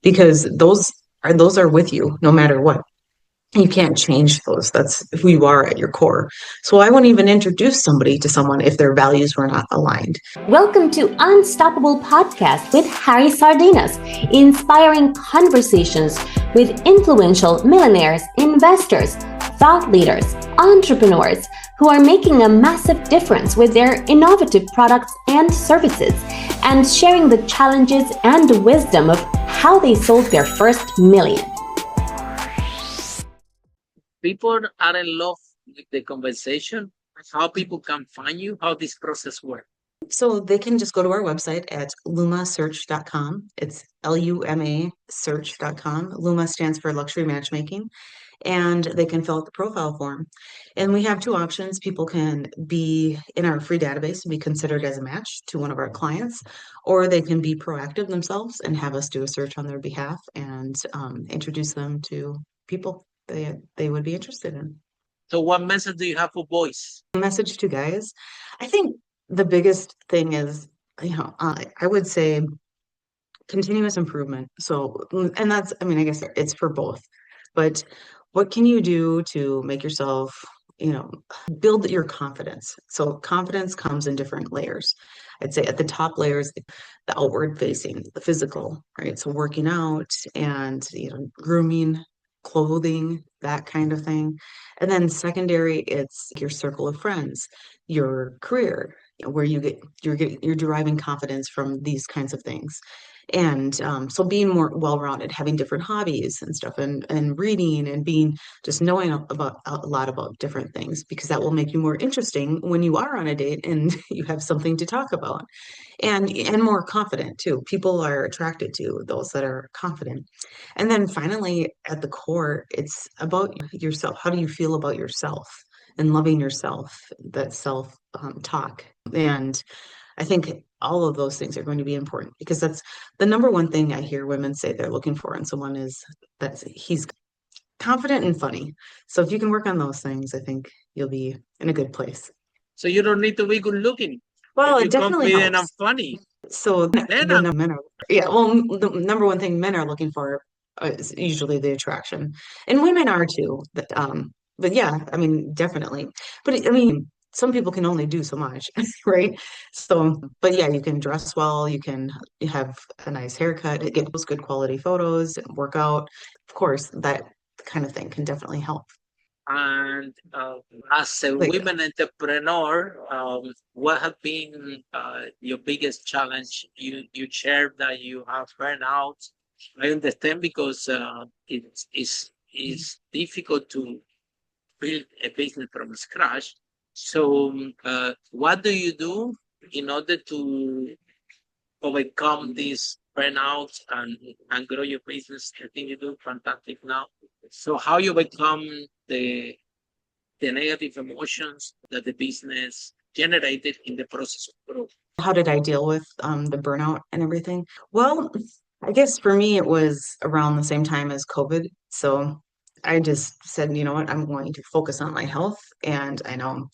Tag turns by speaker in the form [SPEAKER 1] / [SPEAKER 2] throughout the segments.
[SPEAKER 1] because those are with you no matter what. You can't change those. That's who you are at your core. So I wouldn't even introduce somebody to someone if their values were not aligned.
[SPEAKER 2] Welcome to Unstoppable Podcast with Harry Sardinas, inspiring conversations with influential millionaires, investors, thought leaders, entrepreneurs who are making a massive difference with their innovative products and services, and sharing the challenges and wisdom of how they sold their first million.
[SPEAKER 3] People are in love with the conversation, how people can find you, how this process works.
[SPEAKER 1] So they can just go to our website at lumasearch.com. It's LUMA search.com. LUMA stands for Luxury Matchmaking, and they can fill out the profile form. And we have two options. People can be in our free database and be considered as a match to one of our clients, or they can be proactive themselves and have us do a search on their behalf and introduce them to people they would be interested in.
[SPEAKER 3] So what message do you have for boys?
[SPEAKER 1] Message to guys, I think the biggest thing is, I would say continuous improvement. So, and that's, I mean, I guess it's for both, but what can you do to make yourself, build your confidence? So confidence comes in different layers. I'd say at the top layers, the outward facing, the physical, right? So working out and, grooming, clothing, that kind of thing. And then secondary, it's your circle of friends, your career, where you're deriving confidence from these kinds of things. And so being more well-rounded, having different hobbies and stuff, and reading and being just knowing about a lot about different things, because that will make you more interesting when you are on a date and you have something to talk about, and more confident too. People are attracted to those that are confident. And then finally, at the core, it's about yourself. How do you feel about yourself and loving yourself, that self talk? And I think all of those things are going to be important, because that's the number one thing I hear women say they're looking for in someone, is that he's confident and funny. So if you can work on those things, I think you'll be in a good place.
[SPEAKER 3] So you don't need to be good looking.
[SPEAKER 1] Well,
[SPEAKER 3] If
[SPEAKER 1] it
[SPEAKER 3] you're
[SPEAKER 1] definitely
[SPEAKER 3] confident
[SPEAKER 1] helps.
[SPEAKER 3] and funny.
[SPEAKER 1] So
[SPEAKER 3] Then
[SPEAKER 1] the men are, yeah, well, the number one thing men are looking for is usually the attraction, and women are too. But yeah, I mean, definitely. But I mean, some people can only do so much, right? So, but yeah, you can dress well, you can have a nice haircut, get those good quality photos, and work out. Of course, that kind of thing can definitely help.
[SPEAKER 3] and as a
[SPEAKER 1] Like,
[SPEAKER 3] women entrepreneur, what have been your biggest challenge? You shared that you have burnout. I understand, because it's difficult to build a business from scratch. So, what do you do in order to overcome this burnout and grow your business? I think you do fantastic now. So, how you overcome the negative emotions that the business generated in the process of growth?
[SPEAKER 1] how did I deal with the burnout and everything? Well, I guess for me, it was around the same time as COVID. So I just said, you know what, I'm going to focus on my health. And I know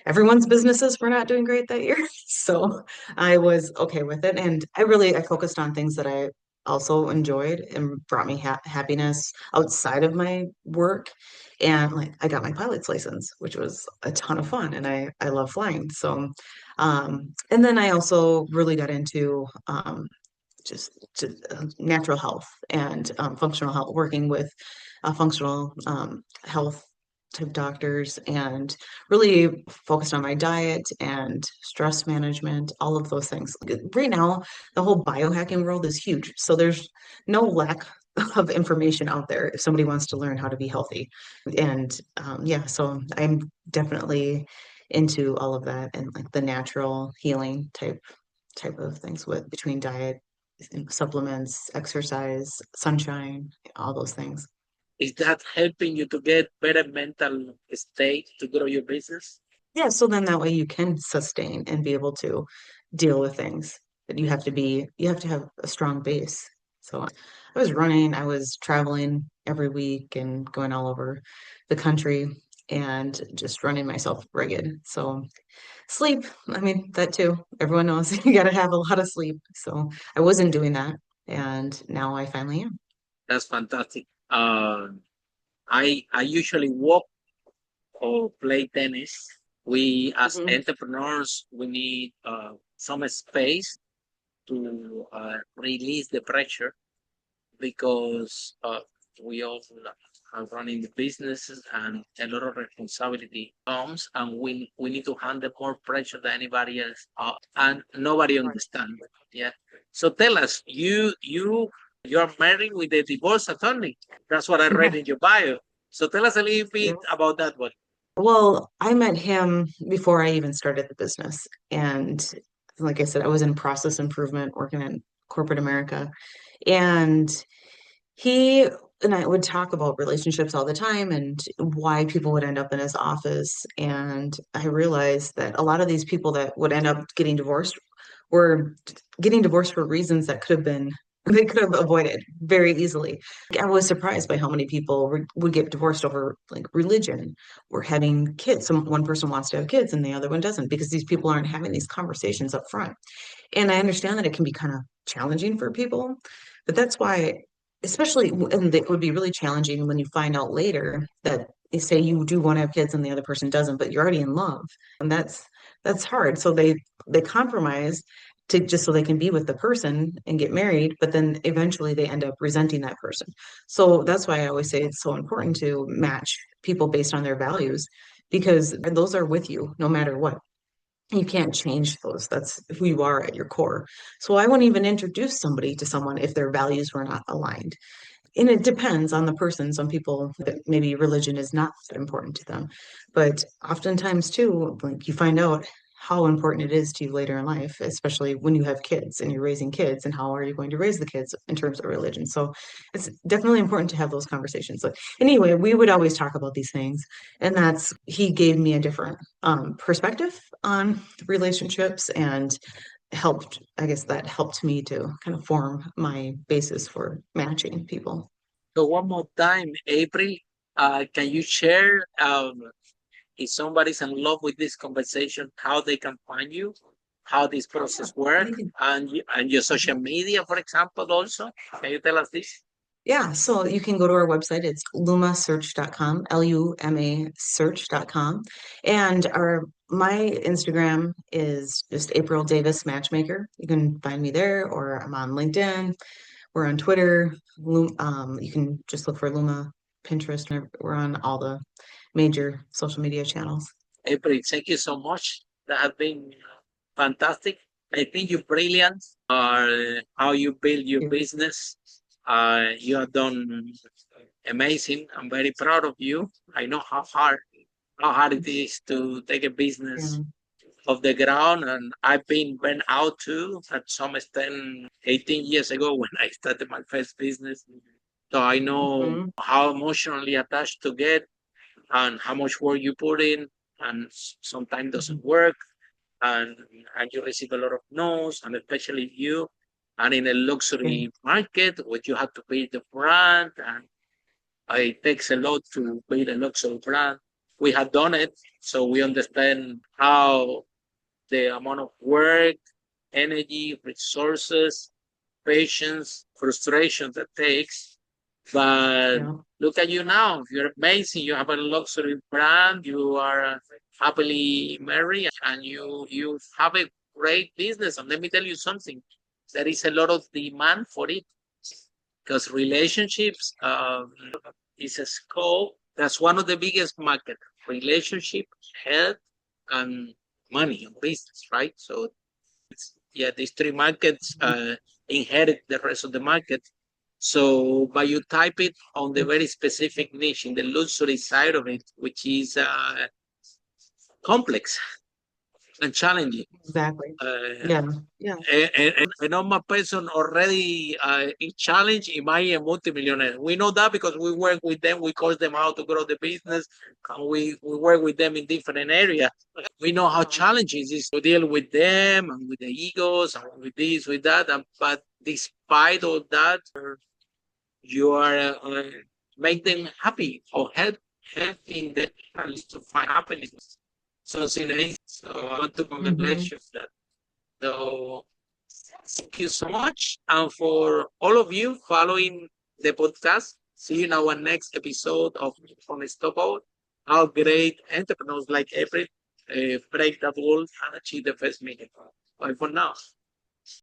[SPEAKER 1] everyone's businesses were not doing great that year. So I was okay with it. And I focused on things that I also enjoyed and brought me happiness outside of my work. And like I got my pilot's license, which was a ton of fun. And I love flying. So, and then I also really got into just natural health and functional health, working with functional health type doctors, and really focused on my diet and stress management, all of those things. Right now, the whole biohacking world is huge. So there's no lack of information out there if somebody wants to learn how to be healthy. And yeah, so I'm definitely into all of that, and like the natural healing type of things, with between diet, supplements, exercise, sunshine, all those things.
[SPEAKER 3] Is that helping you to get better mental state to grow your business?
[SPEAKER 1] Yeah, so then that way you can sustain and be able to deal with things. But you have to have a strong base. So I was running, I was traveling every week and going all over the country and just running myself ragged. So sleep, I mean, that too. Everyone knows you got to have a lot of sleep. So I wasn't doing that. and now I finally am.
[SPEAKER 3] That's fantastic. I usually walk or play tennis. We as
[SPEAKER 1] Mhm.
[SPEAKER 3] entrepreneurs we need some space to release the pressure because we all are running the businesses and a lot of responsibility comes and we need to handle more pressure than anybody else and nobody
[SPEAKER 1] Right.
[SPEAKER 3] understands. Yeah. So tell us, you're married with a divorce attorney. That's what I read in your bio. So tell us a little
[SPEAKER 1] Yeah.
[SPEAKER 3] bit about that one.
[SPEAKER 1] Well, I met him before I even started the business. And like I said, I was in process improvement working in corporate America. And he and I would talk about relationships all the time and why people would end up in his office. And I realized that a lot of these people that would end up getting divorced were getting divorced for reasons that could have been they could have avoided very easily. I was surprised by how many people would get divorced over like religion or having kids. One person wants to have kids and the other one doesn't because these people aren't having these conversations up front. And I understand that it can be kind of challenging for people, but that's why, especially, and it would be really challenging when you find out later that they say you do want to have kids and the other person doesn't, but you're already in love, and that's hard. So they compromise to just so they can be with the person and get married, but then eventually they end up resenting that person. So that's why I always say it's so important to match people based on their values because those are with you no matter what. You can't change those. That's who you are at your core. So I wouldn't even introduce somebody to someone if their values were not aligned. And it depends on the person. Some people that maybe religion is not that important to them. But oftentimes too, like you find out how important it is to you later in life, especially when you have kids and you're raising kids, and how are you going to raise the kids in terms of religion. So it's definitely important to have those conversations. But anyway, we would always talk about these things. And that's he gave me a different perspective on relationships and helped, I guess that helped me to kind of form my basis for matching people.
[SPEAKER 3] So one more time, April, can you share if somebody's in love with this conversation, how they can find you, how this process work, and your social media, for example, also? Can you tell us this?
[SPEAKER 1] Yeah, so you can go to our website. It's lumasearch.com, LUMA search.com. And my Instagram is just April Davis Matchmaker. You can find me there, or I'm on LinkedIn. We're on Twitter. You can just look for Luma, Pinterest. We're on all the major social media channels.
[SPEAKER 3] April, thank you so much. That has been fantastic. I think you're brilliant. How you build your business. You have done amazing. I'm very proud of you. I know how hard it is to take a
[SPEAKER 1] Yeah.
[SPEAKER 3] business off the ground, and I've been burnt out too at some extent 18 years ago when I started my first business. So I know
[SPEAKER 1] Mhm.
[SPEAKER 3] how emotionally attached to get and how much work you put in, and sometimes doesn't work, and and you receive a lot of no's, and especially you, and in a
[SPEAKER 1] Yeah.
[SPEAKER 3] luxury market, where you have to build the brand, and it takes a lot to build a luxury brand. We have done it, so we understand how the amount of work, energy, resources, patience, frustration that takes. But
[SPEAKER 1] Yeah.
[SPEAKER 3] look at you now. You're amazing. You have a luxury brand. You are happily married, and you have a great business. And let me tell you something. There is a lot of demand for it because relationships is a scope. That's one of the biggest market. Relationship, health, and money and business, right? So yeah, these three markets inherit the rest of the market. So, but you type it on the very specific niche in the luxury side of it, which is complex and challenging.
[SPEAKER 1] Exactly.
[SPEAKER 3] Uh,
[SPEAKER 1] Yeah. Yeah.
[SPEAKER 3] and a normal person already is challenged, it might be a multimillionaire. We know that because we work with them, we coach them how to grow the business, and we work with them in different areas. We know how challenging it is to deal with them and with the egos and with this, with that. But despite all that, you are make them happy or helping them to find happiness. So, so I want to
[SPEAKER 1] Hmm.
[SPEAKER 3] congratulate you for that. So Thank you so much. And for all of you following the podcast, see you in our next episode of Unstoppable. How great entrepreneurs like April break the rules and achieve the first million. Bye for now.